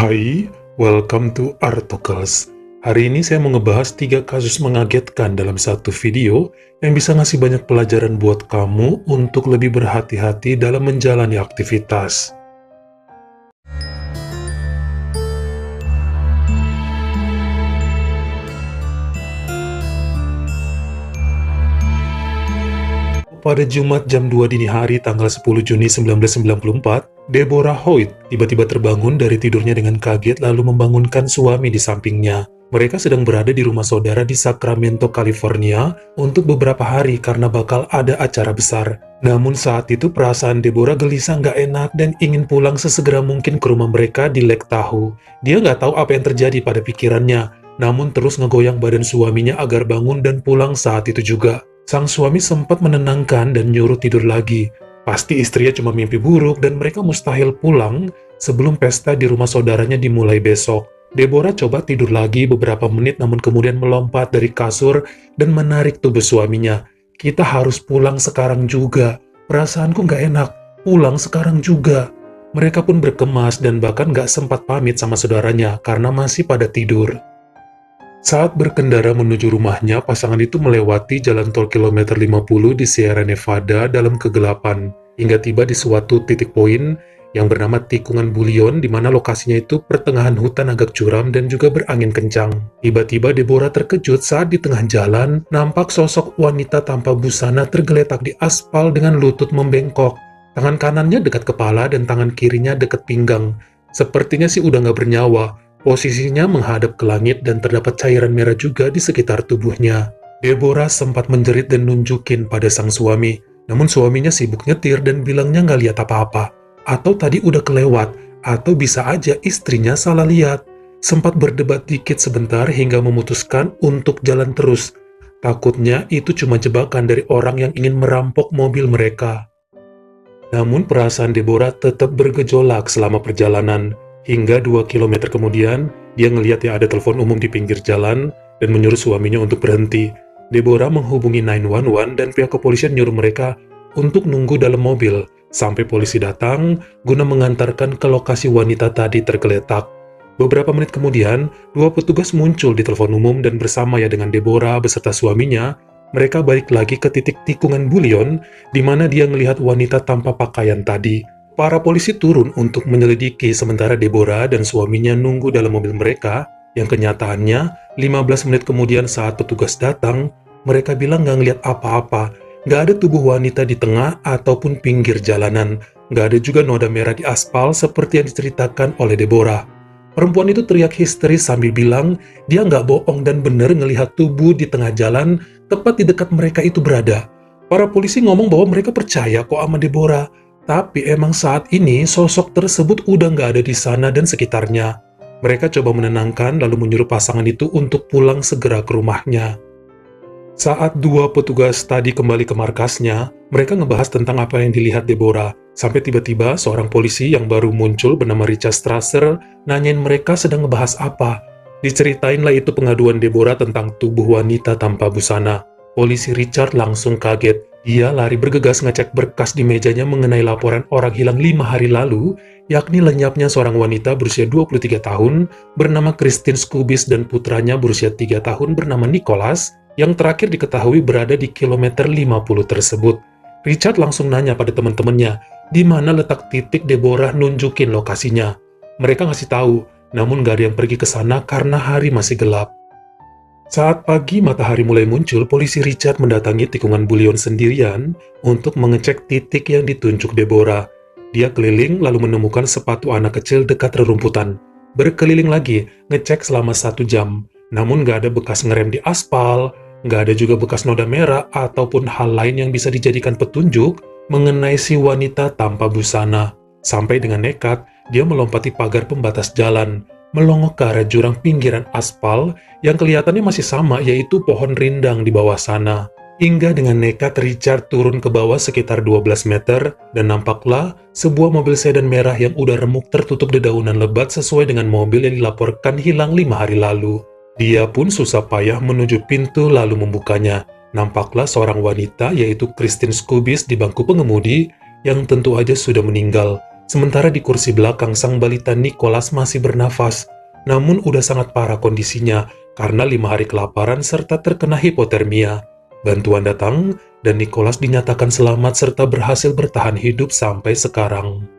Hai, welcome to Artocles. Hari ini saya mau ngebahas 3 kasus mengagetkan dalam satu video yang bisa ngasih banyak pelajaran buat kamu untuk lebih berhati-hati dalam menjalani aktivitas. Pada Jumat jam 2 dini hari tanggal 10 Juni 1994, Deborah Hoyt tiba-tiba terbangun dari tidurnya dengan kaget lalu membangunkan suami di sampingnya. Mereka sedang berada di rumah saudara di Sacramento, California untuk beberapa hari karena bakal ada acara besar. Namun saat itu perasaan Deborah gelisah nggak enak dan ingin pulang sesegera mungkin ke rumah mereka di Lake Tahoe. Dia nggak tahu apa yang terjadi pada pikirannya, namun terus ngegoyang badan suaminya agar bangun dan pulang saat itu juga. Sang suami sempat menenangkan dan nyuruh tidur lagi. Pasti istrinya cuma mimpi buruk dan mereka mustahil pulang sebelum pesta di rumah saudaranya dimulai besok. Deborah coba tidur lagi beberapa menit namun kemudian melompat dari kasur dan menarik tubuh suaminya. Kita harus pulang sekarang juga. Perasaanku nggak enak. Pulang sekarang juga. Mereka pun berkemas dan bahkan nggak sempat pamit sama saudaranya karena masih pada tidur. Saat berkendara menuju rumahnya, pasangan itu melewati jalan tol kilometer 50 di Sierra Nevada dalam kegelapan, hingga tiba di suatu titik poin yang bernama Tikungan Bullion, di mana lokasinya itu pertengahan hutan agak curam dan juga berangin kencang. Tiba-tiba Deborah terkejut saat di tengah jalan, nampak sosok wanita tanpa busana tergeletak di aspal dengan lutut membengkok. Tangan kanannya dekat kepala dan tangan kirinya dekat pinggang. Sepertinya sih udah nggak bernyawa. Posisinya menghadap ke langit dan terdapat cairan merah juga di sekitar tubuhnya. Deborah sempat menjerit dan nunjukin pada sang suami. Namun suaminya sibuk nyetir dan bilangnya nggak lihat apa-apa. Atau tadi udah kelewat, atau bisa aja istrinya salah lihat. Sempat berdebat dikit sebentar hingga memutuskan untuk jalan terus. Takutnya itu cuma jebakan dari orang yang ingin merampok mobil mereka. Namun perasaan Deborah tetap bergejolak selama perjalanan. Hingga 2 kilometer kemudian, dia ngelihat ya ada telepon umum di pinggir jalan dan menyuruh suaminya untuk berhenti. Deborah menghubungi 911 dan pihak kepolisian nyuruh mereka untuk nunggu dalam mobil sampai polisi datang guna mengantarkan ke lokasi wanita tadi tergeletak. Beberapa menit kemudian, 2 petugas muncul di telepon umum dan bersama ya dengan Deborah beserta suaminya, mereka balik lagi ke titik tikungan Bullion di mana dia melihat wanita tanpa pakaian tadi. Para polisi turun untuk menyelidiki sementara Deborah dan suaminya nunggu dalam mobil mereka, yang kenyataannya 15 menit kemudian saat petugas datang, mereka bilang nggak ngeliat apa-apa, nggak ada tubuh wanita di tengah ataupun pinggir jalanan, nggak ada juga noda merah di aspal seperti yang diceritakan oleh Deborah. Perempuan itu teriak histeris sambil bilang dia nggak bohong dan bener ngelihat tubuh di tengah jalan tepat di dekat mereka itu berada. Para polisi ngomong bahwa mereka percaya kok sama Deborah. Tapi emang saat ini sosok tersebut udah nggak ada di sana dan sekitarnya. Mereka coba menenangkan lalu menyuruh pasangan itu untuk pulang segera ke rumahnya. Saat 2 petugas tadi kembali ke markasnya, mereka ngebahas tentang apa yang dilihat Deborah. Sampai tiba-tiba seorang polisi yang baru muncul bernama Richard Strasser nanyain mereka sedang ngebahas apa. Diceritainlah itu pengaduan Deborah tentang tubuh wanita tanpa busana. Polisi Richard langsung kaget. Dia lari bergegas ngecek berkas di mejanya mengenai laporan orang hilang 5 hari lalu, yakni lenyapnya seorang wanita berusia 23 tahun bernama Christine Scubis dan putranya berusia 3 tahun bernama Nicholas, yang terakhir diketahui berada di kilometer 50 tersebut. Richard langsung nanya pada teman-temannya, di mana letak titik Deborah nunjukin lokasinya. Mereka ngasih tahu, namun nggak ada yang pergi ke sana karena hari masih gelap. Saat pagi matahari mulai muncul, polisi Richard mendatangi tikungan Bullion sendirian untuk mengecek titik yang ditunjuk Deborah. Dia keliling lalu menemukan sepatu anak kecil dekat rerumputan. Berkeliling lagi, ngecek selama 1 jam. Namun nggak ada bekas ngerem di aspal, nggak ada juga bekas noda merah ataupun hal lain yang bisa dijadikan petunjuk mengenai si wanita tanpa busana. Sampai dengan nekat, dia melompati pagar pembatas jalan, melongok ke arah jurang pinggiran aspal yang kelihatannya masih sama, yaitu pohon rindang di bawah sana. Hingga dengan nekat Richard turun ke bawah sekitar 12 meter dan nampaklah sebuah mobil sedan merah yang udah remuk tertutup dedaunan lebat sesuai dengan mobil yang dilaporkan hilang 5 hari lalu. Dia pun susah payah menuju pintu lalu membukanya. Nampaklah seorang wanita yaitu Christine Scubis di bangku pengemudi yang tentu aja sudah meninggal. Sementara di kursi belakang sang balita Nicholas masih bernafas, namun udah sangat parah kondisinya karena 5 hari kelaparan serta terkena hipotermia. Bantuan datang, dan Nicholas dinyatakan selamat serta berhasil bertahan hidup sampai sekarang.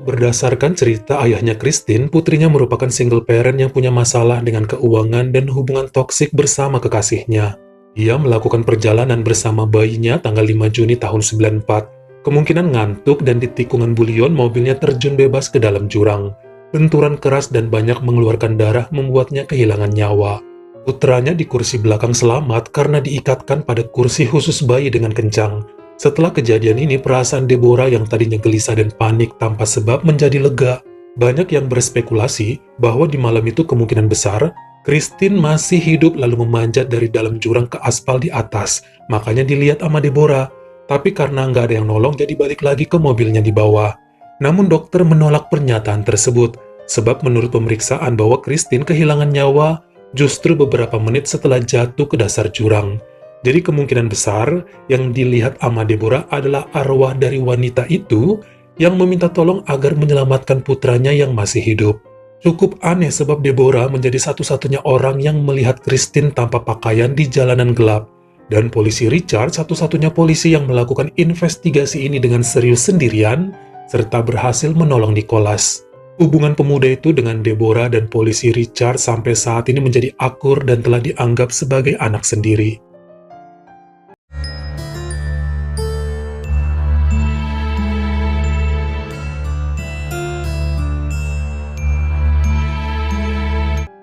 Berdasarkan cerita ayahnya Christine, putrinya merupakan single parent yang punya masalah dengan keuangan dan hubungan toksik bersama kekasihnya. Ia melakukan perjalanan bersama bayinya tanggal 5 Juni tahun 94. Kemungkinan ngantuk dan di tikungan Bullion mobilnya terjun bebas ke dalam jurang. Benturan keras dan banyak mengeluarkan darah membuatnya kehilangan nyawa. Putranya di kursi belakang selamat karena diikatkan pada kursi khusus bayi dengan kencang. Setelah kejadian ini, perasaan Deborah yang tadinya gelisah dan panik tanpa sebab menjadi lega. Banyak yang berspekulasi bahwa di malam itu kemungkinan besar, Christine masih hidup lalu memanjat dari dalam jurang ke aspal di atas. Makanya dilihat sama Deborah. Tapi karena nggak ada yang nolong, jadi balik lagi ke mobilnya di bawah. Namun dokter menolak pernyataan tersebut, sebab menurut pemeriksaan bahwa Christine kehilangan nyawa justru beberapa menit setelah jatuh ke dasar jurang. Jadi kemungkinan besar yang dilihat ama Deborah adalah arwah dari wanita itu yang meminta tolong agar menyelamatkan putranya yang masih hidup. Cukup aneh sebab Deborah menjadi satu-satunya orang yang melihat Christine tanpa pakaian di jalanan gelap. Dan polisi Richard satu-satunya polisi yang melakukan investigasi ini dengan serius sendirian, serta berhasil menolong Nicholas. Hubungan pemuda itu dengan Deborah dan polisi Richard sampai saat ini menjadi akur dan telah dianggap sebagai anak sendiri.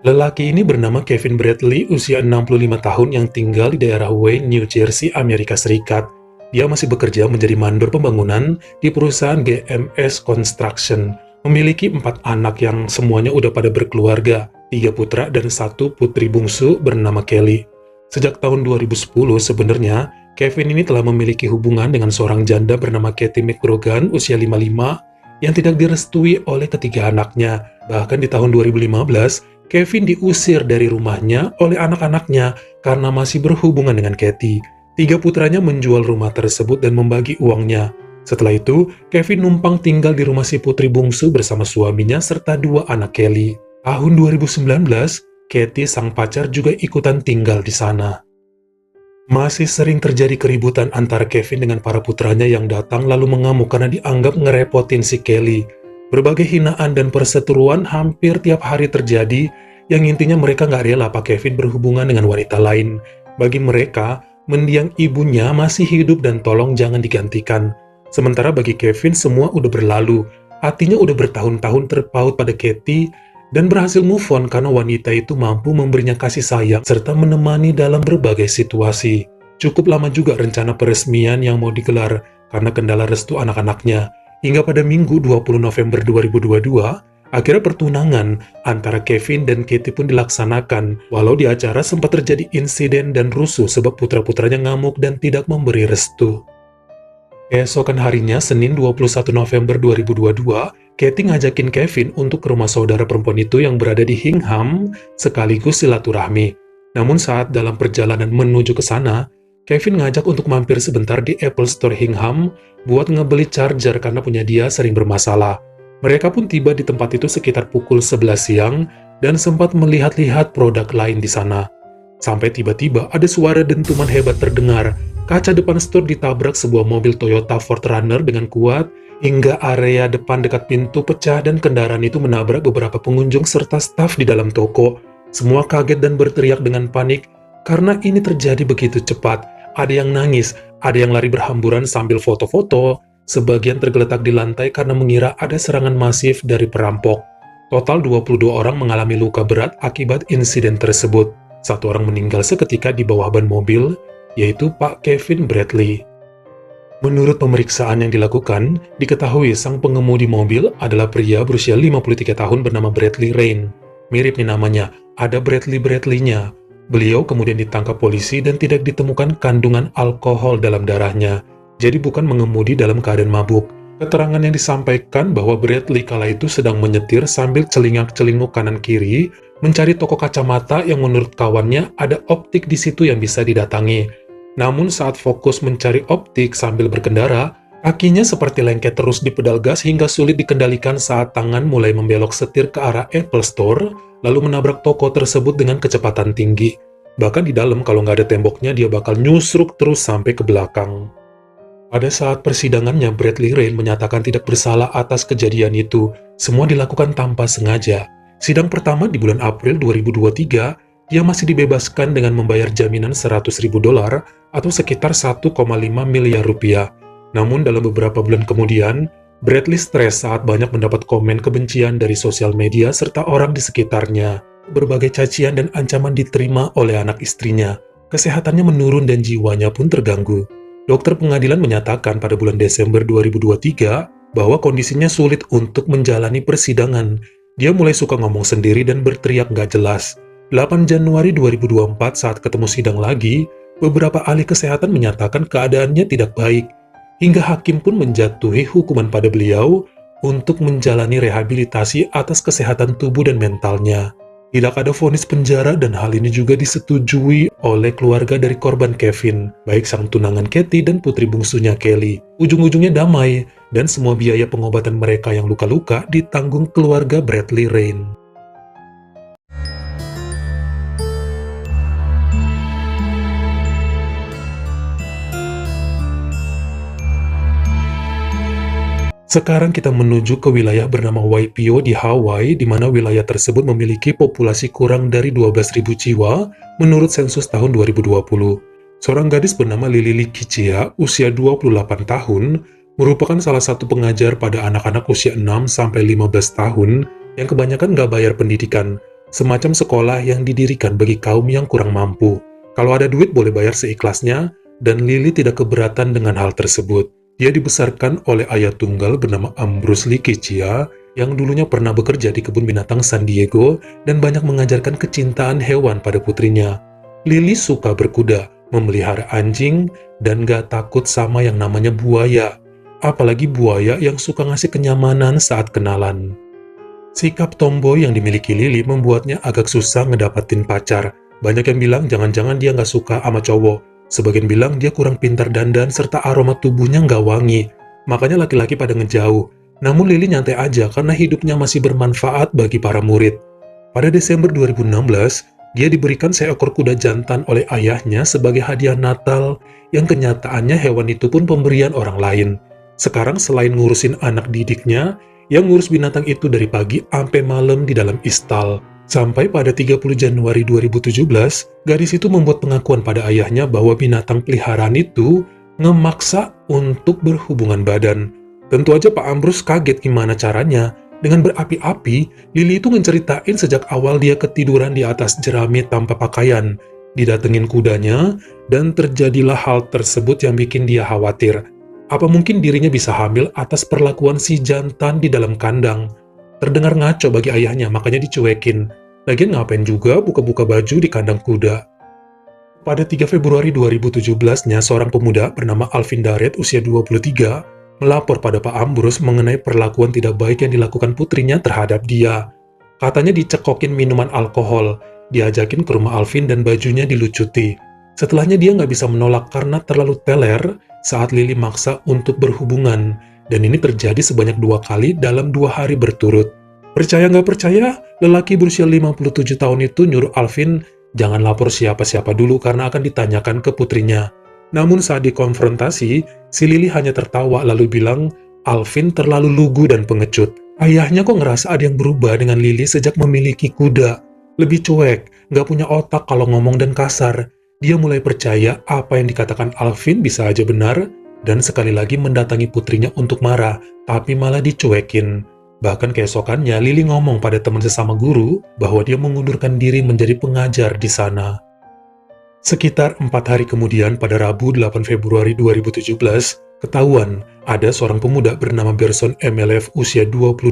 Lelaki ini bernama Kevin Bradley, usia 65 tahun yang tinggal di daerah Wayne, New Jersey, Amerika Serikat. Dia masih bekerja menjadi mandor pembangunan di perusahaan GMS Construction. Memiliki 4 anak yang semuanya udah pada berkeluarga, 3 putra dan 1 putri bungsu bernama Kelly. Sejak tahun 2010 sebenarnya, Kevin ini telah memiliki hubungan dengan seorang janda bernama Kathy McGrogan usia 55 yang tidak direstui oleh ketiga anaknya. Bahkan di tahun 2015, Kevin diusir dari rumahnya oleh anak-anaknya karena masih berhubungan dengan Kathy. 3 putranya menjual rumah tersebut dan membagi uangnya. Setelah itu, Kevin numpang tinggal di rumah si putri bungsu bersama suaminya serta 2 anak Kelly. Tahun 2019, Kathy sang pacar juga ikutan tinggal di sana. Masih sering terjadi keributan antara Kevin dengan para putranya yang datang lalu mengamuk karena dianggap ngerepotin si Kelly. Berbagai hinaan dan perseteruan hampir tiap hari terjadi, yang intinya mereka nggak rela Pak Kevin berhubungan dengan wanita lain. Bagi mereka, mendiang ibunya masih hidup dan tolong jangan digantikan. Sementara bagi Kevin semua udah berlalu, hatinya udah bertahun-tahun terpaut pada Kathy dan berhasil move on karena wanita itu mampu memberinya kasih sayang serta menemani dalam berbagai situasi. Cukup lama juga rencana peresmian yang mau digelar karena kendala restu anak-anaknya. Hingga pada Minggu 20 November 2022, akhirnya pertunangan antara Kevin dan Kathy pun dilaksanakan, walau di acara sempat terjadi insiden dan rusuh sebab putra-putranya ngamuk dan tidak memberi restu. Keesokan harinya, Senin 21 November 2022, Kathy ngajakin Kevin untuk ke rumah saudara perempuan itu yang berada di Hingham sekaligus silaturahmi. Namun saat dalam perjalanan menuju ke sana, Kevin ngajak untuk mampir sebentar di Apple Store Hingham buat ngebeli charger karena punya dia sering bermasalah. Mereka pun tiba di tempat itu sekitar pukul 11 siang dan sempat melihat-lihat produk lain di sana. Sampai tiba-tiba ada suara dentuman hebat terdengar. Kaca depan store ditabrak sebuah mobil Toyota 4Runner dengan kuat, hingga area depan dekat pintu pecah dan kendaraan itu menabrak beberapa pengunjung serta staf di dalam toko. Semua kaget dan berteriak dengan panik, karena ini terjadi begitu cepat. Ada yang nangis, ada yang lari berhamburan sambil foto-foto, sebagian tergeletak di lantai karena mengira ada serangan masif dari perampok. Total 22 orang mengalami luka berat akibat insiden tersebut. 1 orang meninggal seketika di bawah ban mobil, yaitu Pak Kevin Bradley. Menurut pemeriksaan yang dilakukan, diketahui sang pengemudi mobil adalah pria berusia 53 tahun bernama Bradley Rain. Mirip nih namanya, ada Bradley-nya. Beliau kemudian ditangkap polisi dan tidak ditemukan kandungan alkohol dalam darahnya. Jadi bukan mengemudi dalam keadaan mabuk. Keterangan yang disampaikan bahwa Bradley kala itu sedang menyetir sambil celingak-celinguk kanan-kiri, mencari toko kacamata yang menurut kawannya ada optik di situ yang bisa didatangi. Namun saat fokus mencari optik sambil berkendara, Kakinya seperti lengket terus di pedal gas hingga sulit dikendalikan saat tangan mulai membelok setir ke arah Apple Store, lalu menabrak toko tersebut dengan kecepatan tinggi. Bahkan di dalam kalau nggak ada temboknya, dia bakal nyusruk terus sampai ke belakang. Pada saat persidangannya, Bradley Rain menyatakan tidak bersalah atas kejadian itu. Semua dilakukan tanpa sengaja. Sidang pertama di bulan April 2023, dia masih dibebaskan dengan membayar jaminan $100.000 atau sekitar 1,5 miliar rupiah. Namun dalam beberapa bulan kemudian, Bradley stres saat banyak mendapat komen kebencian dari sosial media serta orang di sekitarnya. Berbagai cacian dan ancaman diterima oleh anak istrinya. Kesehatannya menurun dan jiwanya pun terganggu. Dokter pengadilan menyatakan pada bulan Desember 2023 bahwa kondisinya sulit untuk menjalani persidangan. Dia mulai suka ngomong sendiri dan berteriak nggak jelas. 8 Januari 2024 saat ketemu sidang lagi, beberapa ahli kesehatan menyatakan keadaannya tidak baik. Hingga hakim pun menjatuhi hukuman pada beliau untuk menjalani rehabilitasi atas kesehatan tubuh dan mentalnya. Tidak ada vonis penjara dan hal ini juga disetujui oleh keluarga dari korban Kevin, baik sang tunangan Kathy dan putri bungsunya Kelly. Ujung-ujungnya damai, dan semua biaya pengobatan mereka yang luka-luka ditanggung keluarga Bradley Rain. Sekarang kita menuju ke wilayah bernama Waipio di Hawaii, di mana wilayah tersebut memiliki populasi kurang dari 12.000 jiwa menurut sensus tahun 2020. Seorang gadis bernama Lily Kichia, usia 28 tahun, merupakan salah satu pengajar pada anak-anak usia 6-15 tahun yang kebanyakan nggak bayar pendidikan, semacam sekolah yang didirikan bagi kaum yang kurang mampu. Kalau ada duit boleh bayar seikhlasnya, dan Lily tidak keberatan dengan hal tersebut. Dia dibesarkan oleh ayah tunggal bernama Ambrose Lee Kichia yang dulunya pernah bekerja di kebun binatang San Diego dan banyak mengajarkan kecintaan hewan pada putrinya. Lily suka berkuda, memelihara anjing, dan gak takut sama yang namanya buaya. Apalagi buaya yang suka ngasih kenyamanan saat kenalan. Sikap tomboy yang dimiliki Lily membuatnya agak susah ngedapatin pacar. Banyak yang bilang jangan-jangan dia gak suka sama cowok. Sebagian bilang dia kurang pintar dandan serta aroma tubuhnya nggak wangi. Makanya laki-laki pada ngejauh. Namun Lily nyantai aja karena hidupnya masih bermanfaat bagi para murid. Pada Desember 2016, dia diberikan seekor kuda jantan oleh ayahnya sebagai hadiah Natal yang kenyataannya hewan itu pun pemberian orang lain. Sekarang selain ngurusin anak didiknya, yang ngurus binatang itu dari pagi sampai malam di dalam istal. Sampai pada 30 Januari 2017, gadis itu membuat pengakuan pada ayahnya bahwa binatang peliharaan itu ngemaksa untuk berhubungan badan. Tentu aja Pak Ambrose kaget gimana caranya. Dengan berapi-api, Lily itu ngeceritain sejak awal dia ketiduran di atas jerami tanpa pakaian, didatengin kudanya, dan terjadilah hal tersebut yang bikin dia khawatir. Apa mungkin dirinya bisa hamil atas perlakuan si jantan di dalam kandang? Terdengar ngaco bagi ayahnya, makanya dicuekin. Lagian ngapain juga buka-buka baju di kandang kuda? Pada 3 Februari 2017-nya, seorang pemuda bernama Alvin Darrett, usia 23, melapor pada Pak Ambrose mengenai perlakuan tidak baik yang dilakukan putrinya terhadap dia. Katanya dicekokin minuman alkohol, diajakin ke rumah Alvin dan bajunya dilucuti. Setelahnya dia nggak bisa menolak karena terlalu teler saat Lily maksa untuk berhubungan, dan ini terjadi sebanyak 2 kali dalam 2 hari berturut. Percaya nggak percaya, lelaki berusia 57 tahun itu nyuruh Alvin jangan lapor siapa-siapa dulu karena akan ditanyakan ke putrinya. Namun saat dikonfrontasi, si Lily hanya tertawa lalu bilang Alvin terlalu lugu dan pengecut. Ayahnya kok ngerasa ada yang berubah dengan Lily sejak memiliki kuda. Lebih cuek, nggak punya otak kalau ngomong dan kasar. Dia mulai percaya apa yang dikatakan Alvin bisa aja benar, dan sekali lagi mendatangi putrinya untuk marah, tapi malah dicuekin. Bahkan keesokannya, Lily ngomong pada teman sesama guru bahwa dia mengundurkan diri menjadi pengajar di sana. Sekitar 4 hari kemudian, pada Rabu 8 Februari 2017, ketahuan ada seorang pemuda bernama Berson MLF usia 22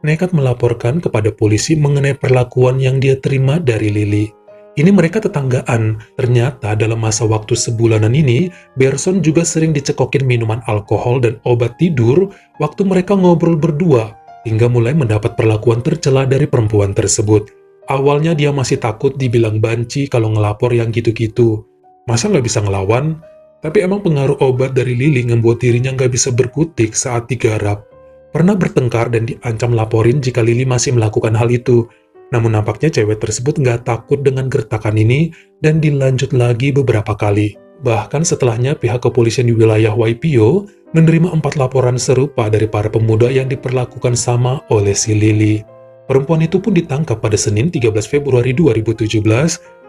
nekat melaporkan kepada polisi mengenai perlakuan yang dia terima dari Lily. Ini mereka tetanggaan. Ternyata dalam masa waktu sebulanan ini, Berson juga sering dicekokin minuman alkohol dan obat tidur waktu mereka ngobrol berdua, hingga mulai mendapat perlakuan tercela dari perempuan tersebut. Awalnya dia masih takut dibilang banci kalau ngelapor yang gitu-gitu. Masa nggak bisa ngelawan? Tapi emang pengaruh obat dari Lily membuat dirinya nggak bisa berkutik saat digarap. Pernah bertengkar dan diancam laporin jika Lily masih melakukan hal itu. Namun nampaknya cewek tersebut nggak takut dengan gertakan ini dan dilanjut lagi beberapa kali. Bahkan setelahnya pihak kepolisian di wilayah Waipio menerima 4 laporan serupa dari para pemuda yang diperlakukan sama oleh si Lily. Perempuan itu pun ditangkap pada Senin 13 Februari 2017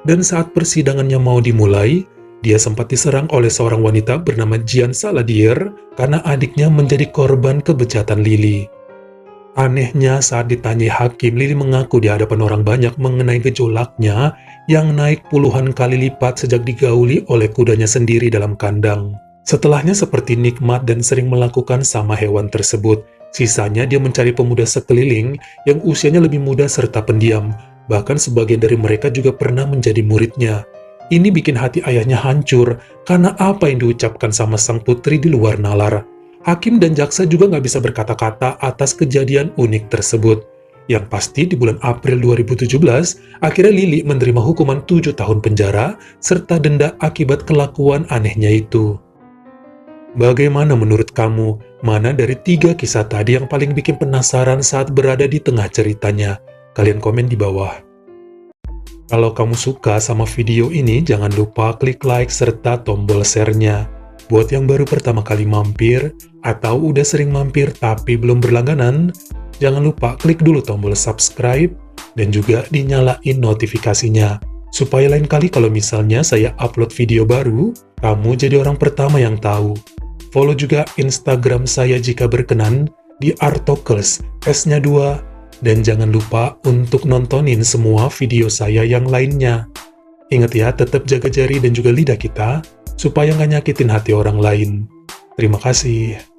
dan saat persidangannya mau dimulai, dia sempat diserang oleh seorang wanita bernama Jian Saladier karena adiknya menjadi korban kebejatan Lily. Anehnya saat ditanyai hakim, Lily mengaku di hadapan orang banyak mengenai gejolaknya yang naik puluhan kali lipat sejak digauli oleh kudanya sendiri dalam kandang. Setelahnya seperti nikmat dan sering melakukan sama hewan tersebut. Sisanya dia mencari pemuda sekeliling yang usianya lebih muda serta pendiam. Bahkan sebagian dari mereka juga pernah menjadi muridnya. Ini bikin hati ayahnya hancur karena apa yang diucapkan sama sang putri di luar nalar. Hakim dan jaksa juga nggak bisa berkata-kata atas kejadian unik tersebut. Yang pasti di bulan April 2017, akhirnya Lily menerima hukuman 7 tahun penjara serta denda akibat kelakuan anehnya itu. Bagaimana menurut kamu? Mana dari 3 kisah tadi yang paling bikin penasaran saat berada di tengah ceritanya? Kalian komen di bawah. Kalau kamu suka sama video ini, jangan lupa klik like serta tombol share-nya. Buat yang baru pertama kali mampir, atau udah sering mampir tapi belum berlangganan, jangan lupa klik dulu tombol subscribe, dan juga dinyalain notifikasinya. Supaya lain kali kalau misalnya saya upload video baru, kamu jadi orang pertama yang tahu. Follow juga Instagram saya jika berkenan, di Artokels, S-nya 2, dan jangan lupa untuk nontonin semua video saya yang lainnya. Ingat ya, tetap jaga jari dan juga lidah kita, supaya nggak nyakitin hati orang lain. Terima kasih.